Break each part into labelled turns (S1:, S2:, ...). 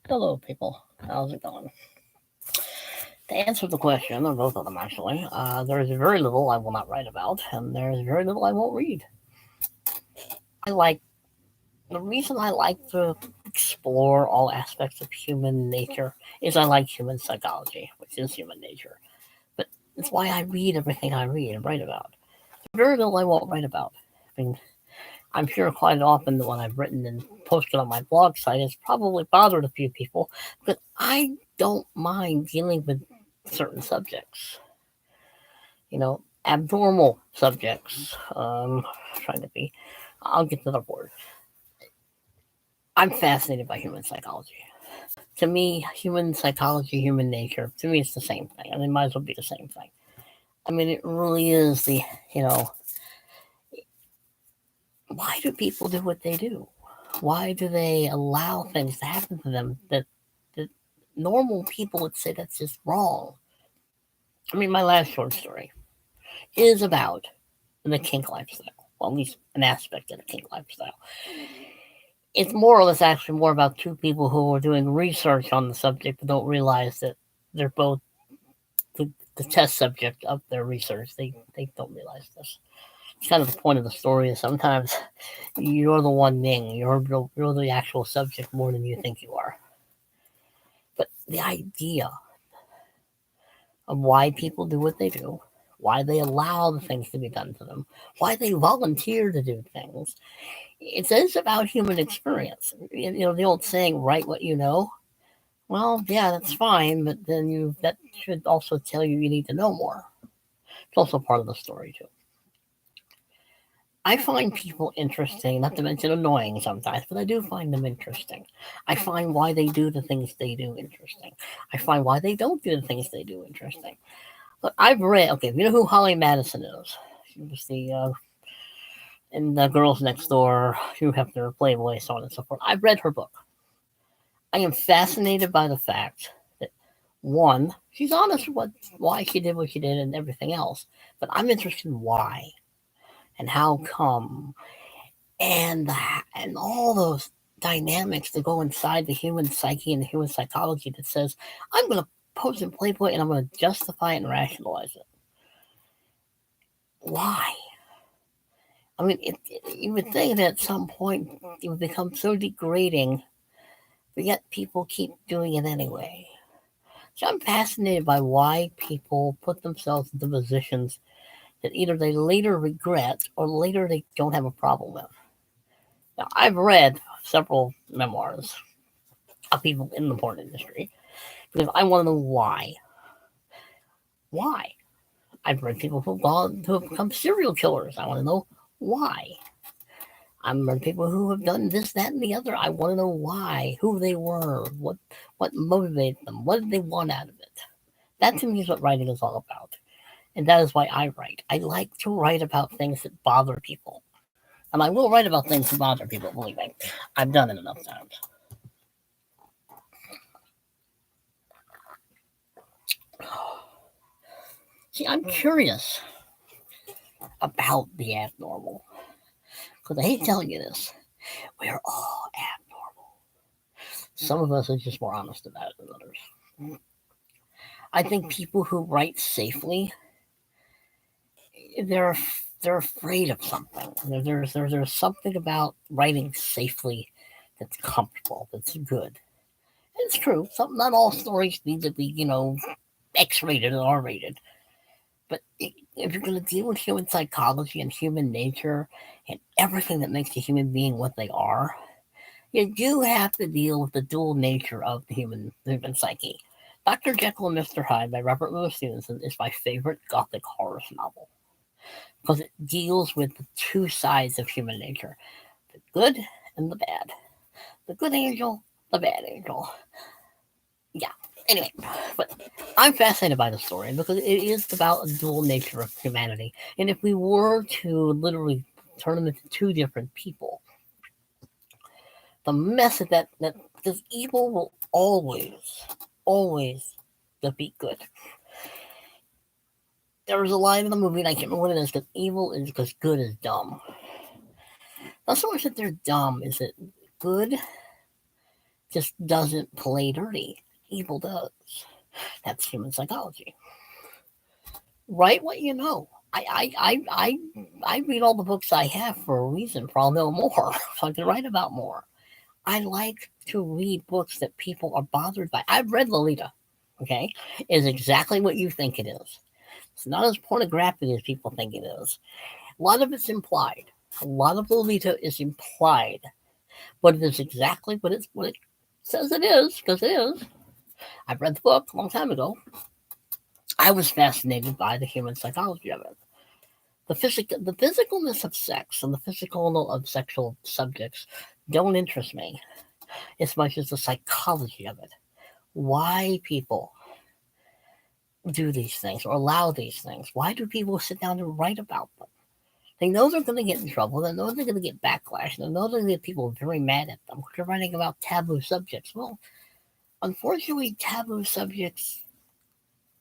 S1: Hello, people. How's it going? To answer the question, or both of them actually, there is very little I will not write about, and there is very little I won't read. I like the reason I like to explore all aspects of human nature is I like human psychology, which is human nature. But it's why I read everything I read and write about. Very little I won't write about. I mean, I'm sure quite often the one I've written and posted on my blog site has probably bothered a few people, but I don't mind dealing with certain subjects. Abnormal subjects. Trying to be. I'll get to the word. I'm fascinated by human psychology. To me, human psychology, human nature, to me, it's the same thing. And it might as well be the same thing. I mean, it really is you know, why do people do what they do? Why do they allow things to happen to them that normal people would say that's just wrong? I mean, my last short story is about the kink lifestyle. Well, at least an aspect of the kink lifestyle. It's more or less actually more about two people who are doing research on the subject but don't realize that they're both the, the test subject of their research. They don't realize this. It's kind of the point of the story is sometimes you're the one thing, you're the actual subject more than you think you are. But the idea of why people do what they do, why they allow the things to be done to them, why they volunteer to do things, it says about human experience. The old saying, write what you know. Well, yeah, that's fine, but then that should also tell you need to know more. It's also part of the story too. I find people interesting, not to mention annoying sometimes, but I do find them interesting. I find why they do the things they do interesting. I find why they don't do the things they do interesting. Look, I've read. Okay, you know who Holly Madison is? She was in the Girls Next Door, Hugh Hefner, Playboy, so on and so forth. I've read her book. I am fascinated by the fact that one, she's honest with why she did what she did and everything else, but I'm interested in why and how come and and all those dynamics that go inside the human psyche and the human psychology that says I'm going to post in Playboy and I'm going to justify it and rationalize it. Why? I mean, you would think that at some point it would become so degrading, but yet people keep doing it anyway. So I'm fascinated by why people put themselves into positions that either they later regret or later they don't have a problem with. Now, I've read several memoirs of people in the porn industry because I want to know why. Why? I've read people who have become serial killers. I want to know why. I've read people who have done this, that, and the other. I want to know why, who they were, what motivated them, what did they want out of it. That to me is what writing is all about. And that is why I write. I like to write about things that bother people. And I will write about things that bother people, believe me. I've done it enough times. See, I'm curious about the abnormal. Because I hate telling you this. We're all abnormal. Some of us are just more honest about it than others. I think people who write safely, they're they're afraid of something. There's something about writing safely that's comfortable, that's good. It's true. Not all stories need to be, X-rated or R-rated. But if you're going to deal with human psychology and human nature and everything that makes a human being what they are, you do have to deal with the dual nature of the human psyche. Dr. Jekyll and Mr. Hyde by Robert Louis Stevenson is my favorite gothic horror novel because it deals with the two sides of human nature, the good and the bad. The good angel, the bad angel. Yeah. Anyway, but I'm fascinated by the story because it is about a dual nature of humanity. And if we were to literally turn them into two different people, the message that because evil will always defeat good. There was a line in the movie, and I can't remember what it is, that evil is because good is dumb. Not so much that they're dumb, is it good just doesn't play dirty. Evil does. That's human psychology. Write what you know. I read all the books I have for a reason, for I'll know more, so I can write about more. I like to read books that people are bothered by. I've read Lolita, okay? It is exactly what you think it is. It's not as pornographic as people think it is. A lot of it's implied. A lot of Lolita is implied, but it is exactly what it says it is, because it is. I've read the book a long time ago. I was fascinated by the human psychology of it. The physicalness of sex and the physical of sexual subjects don't interest me as much as the psychology of it. Why people do these things or allow these things? Why do people sit down and write about them? They know they're going to get in trouble. They know they're going to get backlash. They know they're going to get people very mad at them. They're writing about taboo subjects. Well, unfortunately, taboo subjects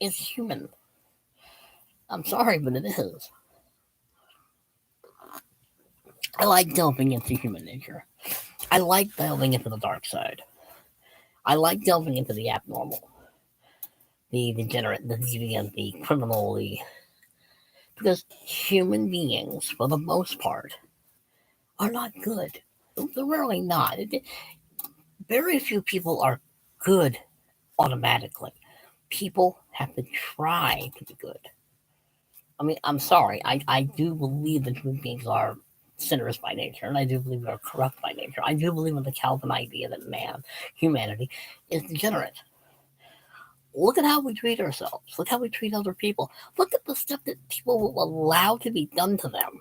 S1: is human. I'm sorry, but it is. I like delving into human nature. I like delving into the dark side. I like delving into the abnormal, the degenerate, the deviant, the criminal, because human beings, for the most part, are not good. They're really not. Very few people are good automatically. People have to try to be good. I mean, I'm sorry. I do believe that human beings are sinners by nature, and I do believe they're corrupt by nature. I do believe in the Calvin idea that humanity, is degenerate. Look at how we treat ourselves. Look how we treat other people. Look at the stuff that people will allow to be done to them,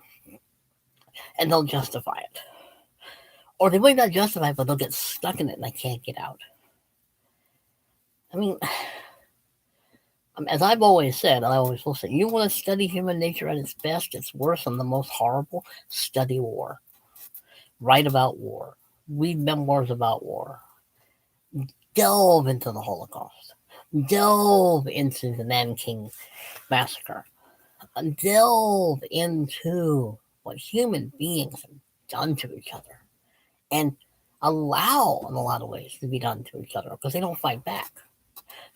S1: and they'll justify it. Or they might not justify it, but they'll get stuck in it and they can't get out. I mean, as I've always said, and I always will say, you want to study human nature at its best, its worst, and the most horrible, study war. Write about war. Read memoirs about war. Delve into the Holocaust. Delve into the Nanking Massacre. Delve into what human beings have done to each other. And allow, in a lot of ways, to be done to each other, because they don't fight back.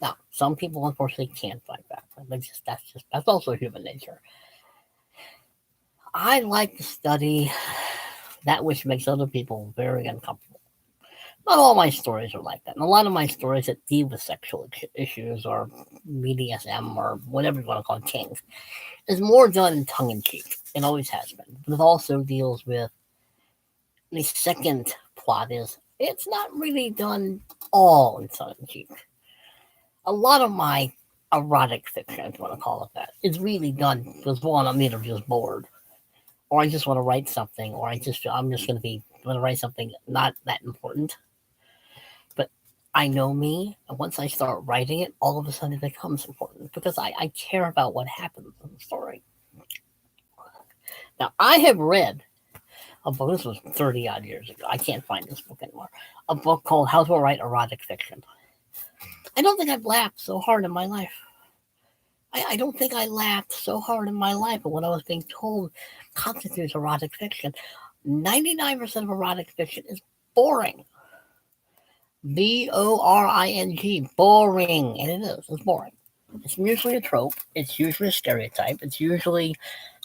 S1: Now, some people unfortunately can't fight back. That's also human nature. I like to study that which makes other people very uncomfortable. Not all my stories are like that. And a lot of my stories that deal with sexual issues or BDSM or whatever you want to call it, kings, is more done in tongue in cheek. It always has been. But it also deals with the second plot is it's not really done all in tongue in cheek. A lot of my erotic fiction, if you want to call it that, is really done because one, I'm either just bored, or I just want to write something, or I'm just going to write something not that important. But I know me, and once I start writing it, all of a sudden it becomes important because I care about what happens in the story. Now, I have read a book, this was 30 odd years ago. I can't find this book anymore. A book called How to Write Erotic Fiction. I don't think I've laughed so hard in my life. I don't think I laughed so hard in my life at what I was being told constitutes erotic fiction. 99% of erotic fiction is boring. BORING, boring. And it is, it's boring. It's usually a trope, it's usually a stereotype, it's usually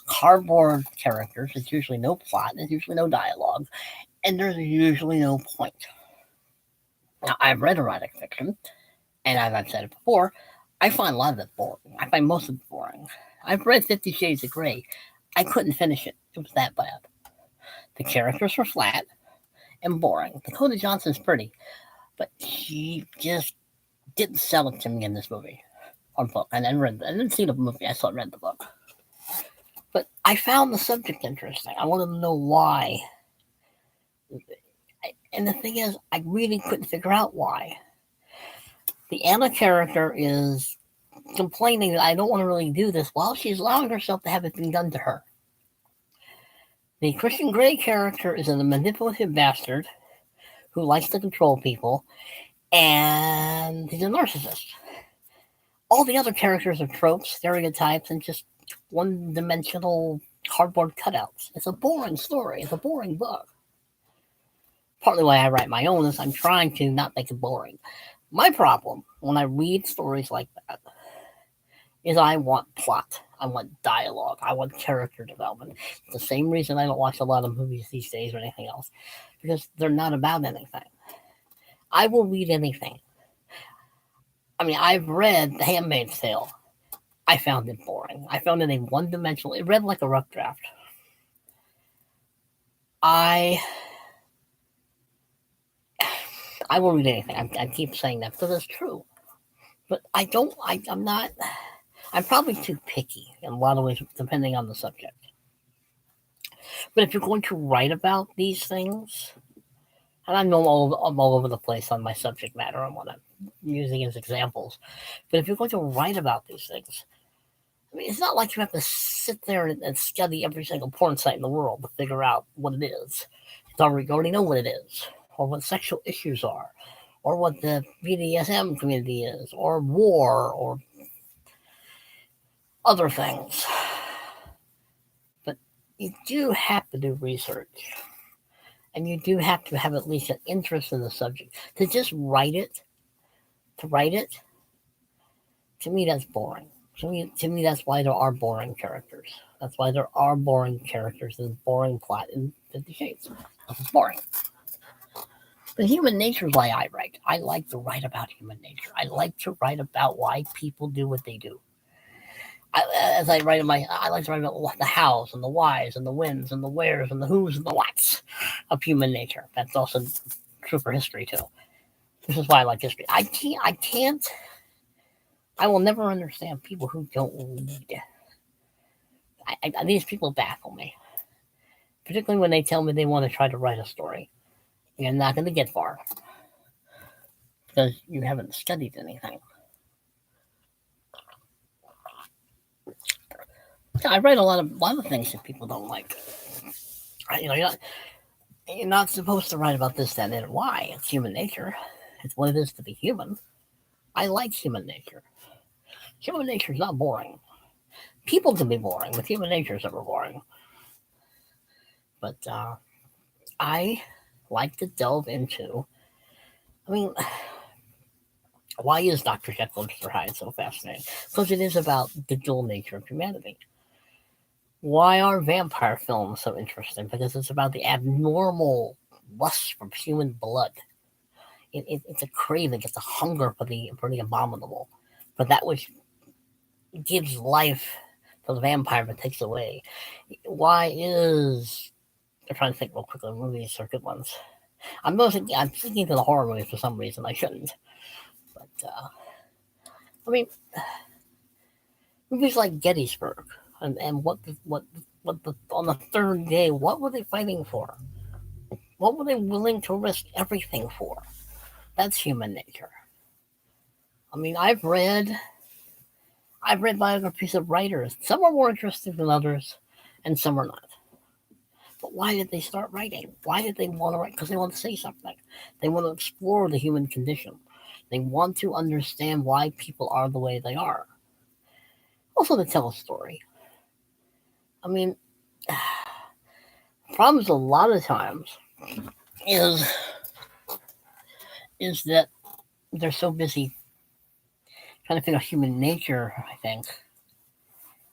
S1: cardboard characters, it's usually no plot, there's usually no dialogue, and there's usually no point. Now, I've read erotic fiction, and as I've said it before, I find a lot of it boring. I find most of it boring. I've read 50 Shades of Grey. I couldn't finish it. It was that bad. The characters were flat and boring. Dakota Johnson's pretty, but she just didn't sell it to me in this movie or book. I didn't see the movie. I still read the book. But I found the subject interesting. I wanted to know why. And the thing is, I really couldn't figure out why. The Anna character is complaining that I don't want to really do this while she's allowing herself to have it being done to her. The Christian Grey character is a manipulative bastard who likes to control people, and he's a narcissist. All the other characters are tropes, stereotypes, and just one-dimensional cardboard cutouts. It's a boring story. It's a boring book. Partly why I write my own is I'm trying to not make it boring. My problem when I read stories like that is I want plot. I want dialogue. I want character development. It's the same reason I don't watch a lot of movies these days or anything else, because they're not about anything. I will read anything. I mean, I've read The Handmaid's Tale. I found it boring. I found it a one-dimensional. It read like a rough draft. I I will read anything. I keep saying that because it's true. But I don't. I'm not. I'm probably too picky in a lot of ways, depending on the subject. But if you're going to write about these things, and I know I'm all over the place on my subject matter and what I'm using as examples, but if you're going to write about these things, I mean, it's not like you have to sit there and study every single porn site in the world to figure out what it is. You already know what it is, or what sexual issues are, or what the BDSM community is, or war, or other things. But you do have to do research. And you do have to have at least an interest in the subject. To just write it, to me that's boring. To me that's why there are boring characters. That's why there are boring characters and boring plot in 50 Shades. It's boring. But human nature is why I write. I like to write about human nature. I like to write about why people do what they do. As I write I like to write about the hows and the whys and the whens and the wheres and the whos and the whats of human nature. That's also true for history too. This is why I like history. I will never understand people who don't read. These people baffle me, particularly when they tell me they want to try to write a story. You're not going to get far because you haven't studied anything. I write a lot of things that people don't like. You're not supposed to write about this, that, and why. It's human nature. It's what it is to be human. I like human nature. Human nature is not boring. People can be boring, but human nature is never boring. But I like to delve into. I mean, why is Dr. Jekyll and Mr. Hyde so fascinating? Because it is about the dual nature of humanity. Why are vampire films so interesting? Because it's about the abnormal lust for human blood. It's a craving, it's a hunger for the abominable, for that which gives life to the vampire but takes away. Why is I'm trying to think real quickly. Movies are good ones. I'm thinking to the horror movies for some reason. I shouldn't, but I mean, movies like Gettysburg, and what the on the third day, what were they fighting for? What were they willing to risk everything for? That's human nature. I mean, I've read biographies of writers. Some are more interesting than others, and some are not. But why did they start writing? Why did they want to write? Because they want to say something. They want to explore the human condition. They want to understand why people are the way they are. Also, to tell a story. I mean, problems a lot of times is that they're so busy trying to figure out human nature. I think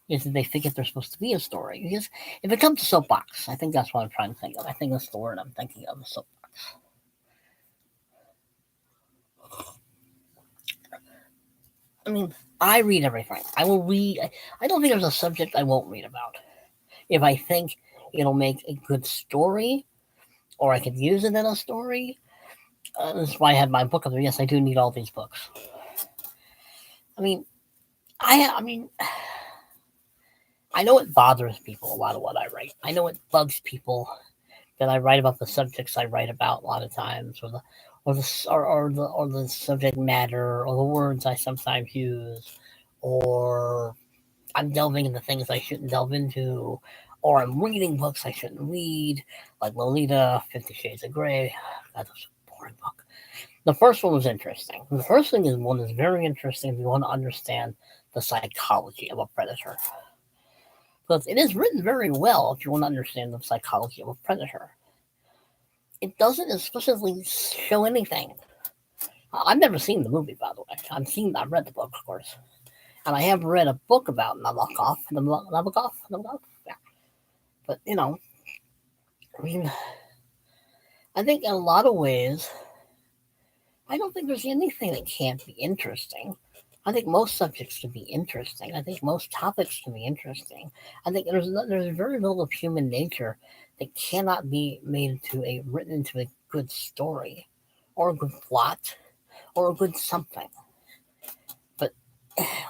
S1: is that they forget there's supposed to be a story. Because if it comes to soapbox, I think that's what I'm trying to think of. I think that's the word I'm thinking of, a soapbox. I mean, I read everything. I will read. I don't think there's a subject I won't read about. If I think it'll make a good story, or I could use it in a story. That's why I had my book up there. Yes, I do need all these books. I mean, I mean, I know it bothers people a lot of what I write. I know it bugs people that I write about the subjects I write about a lot of times, or the subject matter, or the words I sometimes use, or I'm delving into things I shouldn't delve into, or I'm reading books I shouldn't read, like Lolita, 50 Shades of Grey. That was a boring book. The first one was interesting. The first thing is one is very interesting if you want to understand the psychology of a predator. Because it is written very well if you want to understand the psychology of a predator. it doesn't explicitly show anything. I've never seen the movie, by the way. I've read the book, of course, and I have read a book about Nabokov, yeah. But I mean, I think in a lot of ways, I don't think there's anything that can't be interesting. I think most subjects can be interesting. I think most topics can be interesting. I think there's very little of human nature that cannot be written into a good story, or a good plot, or a good something. But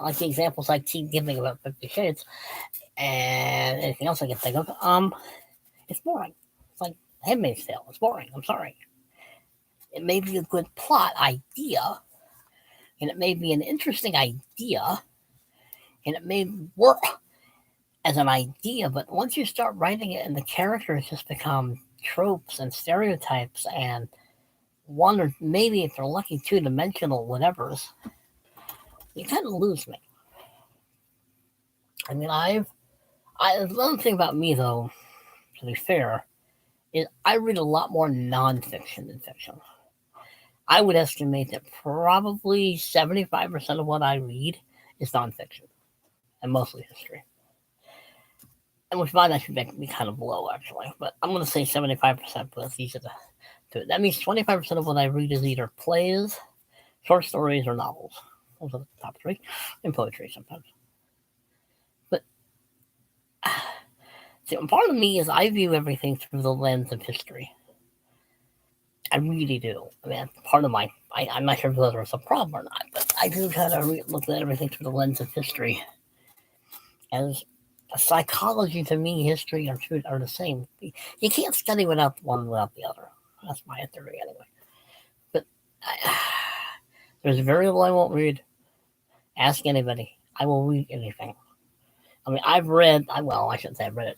S1: like the examples I keep giving about 50 Shades and anything else I can think of, it's boring. It's like Handmaid's Tale. It's boring. I'm sorry. It may be a good plot idea, and it may be an interesting idea, and it may work as an idea, but once you start writing it and the characters just become tropes and stereotypes and one, or maybe if they're lucky, two-dimensional whatevers, you kind of lose me. I mean, another thing about me, though, to be fair, is I read a lot more nonfiction than fiction. I would estimate that probably 75% of what I read is nonfiction, and mostly history. And which might actually make me kind of low, actually. But I'm going to say 75%, but it's easy to do it. That means 25% of what I read is either plays, short stories, or novels. Those are the top three, and poetry sometimes. But see, part of me is I view everything through the lens of history. I really do. I mean, part of I'm not sure if that's a problem or not, but I do kind of look at everything through the lens of history. As psychology, to me, history are the same. You can't study without one without the other. That's my theory, anyway. But there's very little I won't read. Ask anybody. I will read anything. I mean, I shouldn't say I've read it.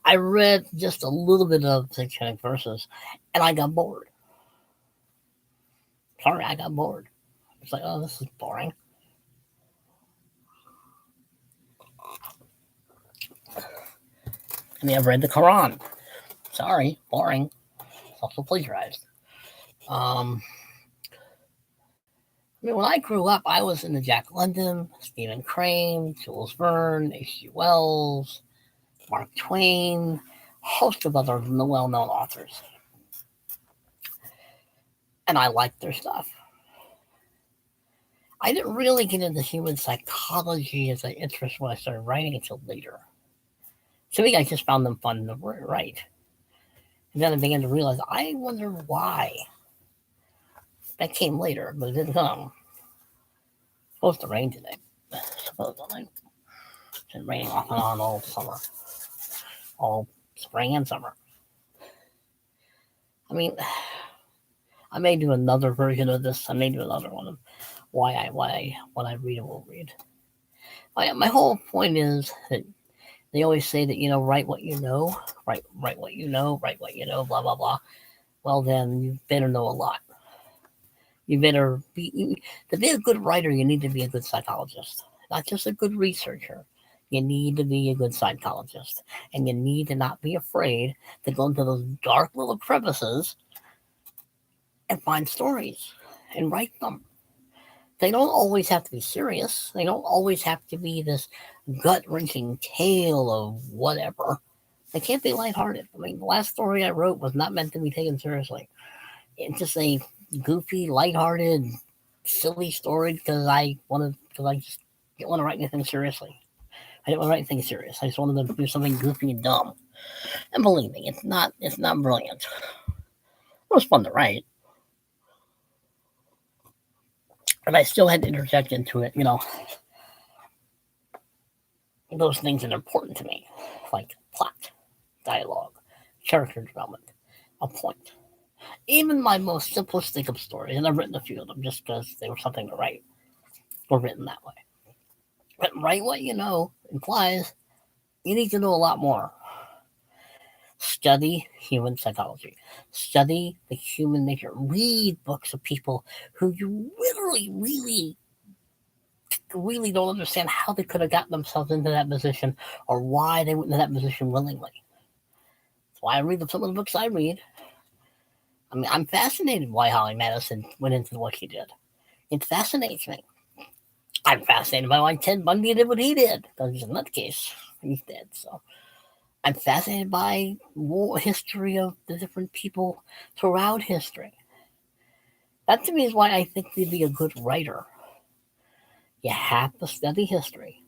S1: I read just a little bit of Satanic Verses, and I got bored. Sorry, I got bored. It's like, oh, this is boring. I mean, I've read the Quran. Sorry, boring. It's also plagiarized. I mean, when I grew up, I was into Jack London, Stephen Crane, Jules Verne, H.G. Wells, Mark Twain, a host of other well-known authors. And I liked their stuff. I didn't really get into human psychology as an interest when I started writing until later. To me, I just found them fun to write. And then I began to realize, I wonder why. That came later, but it didn't come. It's supposed to rain today. Supposedly. It's been raining off and on all summer. All spring and summer. I mean, I may do another version of this. I may do another one of what I read and won't read. My whole point is that they always say that, write what you know, write what you know, blah, blah, blah. Well, then you better know a lot. You better to be a good writer, you need to be a good psychologist, not just a good researcher. You need to be a good psychologist, and you need to not be afraid to go into those dark little crevices and find stories and write them. They don't always have to be serious. They don't always have to be this gut-wrenching tale of whatever. They can't be lighthearted. I mean, the last story I wrote was not meant to be taken seriously. It's just a goofy, lighthearted, silly story because I just didn't want to write anything seriously. I didn't want to write anything serious. I just wanted to do something goofy and dumb. And believe me, it's not brilliant. It was fun to write. But I still had to interject into it, those things that are important to me, like plot, dialogue, character development, a point. Even my most simplistic of stories, and I've written a few of them just because they were something to write, were written that way. But write what you know implies you need to know a lot more. Study human psychology. Study the human nature. Read books of people who you literally, really, really don't understand how they could have gotten themselves into that position or why they went into that position willingly. That's why I read some of the books I read. I mean, I'm fascinated why Holly Madison went into what she did. It fascinates me. I'm fascinated by why Ted Bundy did what he did, because he's a nutcase. He's dead, so. I'm fascinated by war history of the different people throughout history. That to me is why I think to be a good writer, you have to study history.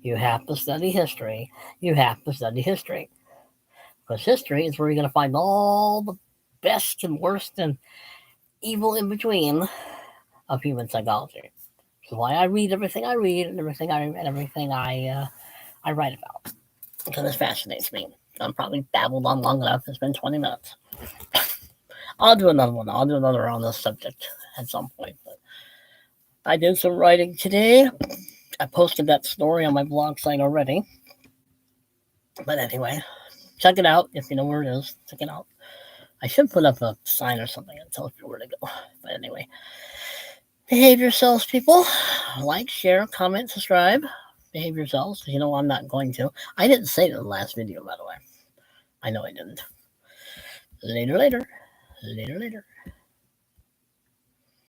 S1: You have to study history. You have to study history. Because history is where you're going to find all the best and worst and evil in between of human psychology. That's why I read everything I read and everything I write about. Because it fascinates me. I'm probably babbled on long enough. It's been 20 minutes. I'll do another one. I'll do another on this subject at some point. But I did some writing today. I posted that story on my blog site already. But anyway, check it out if you know where it is. Check it out. I should put up a sign or something and tell you where to go. But anyway, behave yourselves, people. Like, share, comment, subscribe. Behave yourselves. You know I'm not going to. I didn't say it in the last video, by the way. I know I didn't. Later, later. Later, later.